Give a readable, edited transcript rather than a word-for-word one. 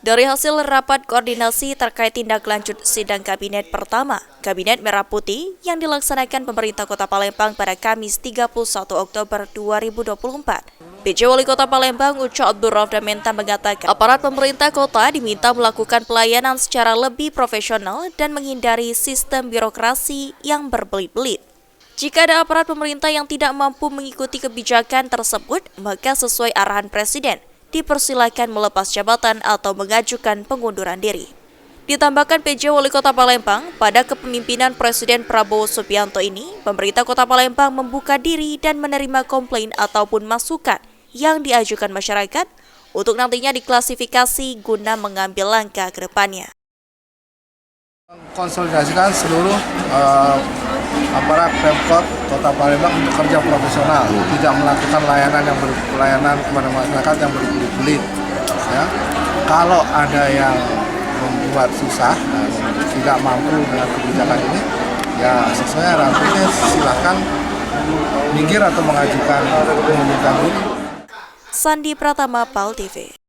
Dari hasil rapat koordinasi terkait tindak lanjut sidang Kabinet pertama, Kabinet Merah Putih yang dilaksanakan pemerintah Kota Palembang pada Kamis 31 Oktober 2024. PJ Wali Kota Palembang Uco Abdurrahman Menta mengatakan aparat pemerintah kota diminta melakukan pelayanan secara lebih profesional dan menghindari sistem birokrasi yang berbelit-belit. Jika ada aparat pemerintah yang tidak mampu mengikuti kebijakan tersebut, maka sesuai arahan Presiden, dipersilakan melepas jabatan atau mengajukan pengunduran diri. Ditambahkan PJ Wali Kota Palembang, pada kepemimpinan Presiden Prabowo Subianto ini, pemerintah Kota Palembang membuka diri dan menerima komplain ataupun masukan yang diajukan masyarakat untuk nantinya diklasifikasi guna mengambil langkah ke depannya. Konsolidasikan seluruh aparat Pemkot Kota Palembang untuk kerja profesional, tidak melakukan pelayanan kepada masyarakat yang berbelit-belit. Ya. Kalau ada yang membuat susah, tidak mampu dengan kebijakan ini, ya sesuai arahan Presiden silakan minggir atau mengajukan pengunduran diri. Sandi Pratama, PAL TV.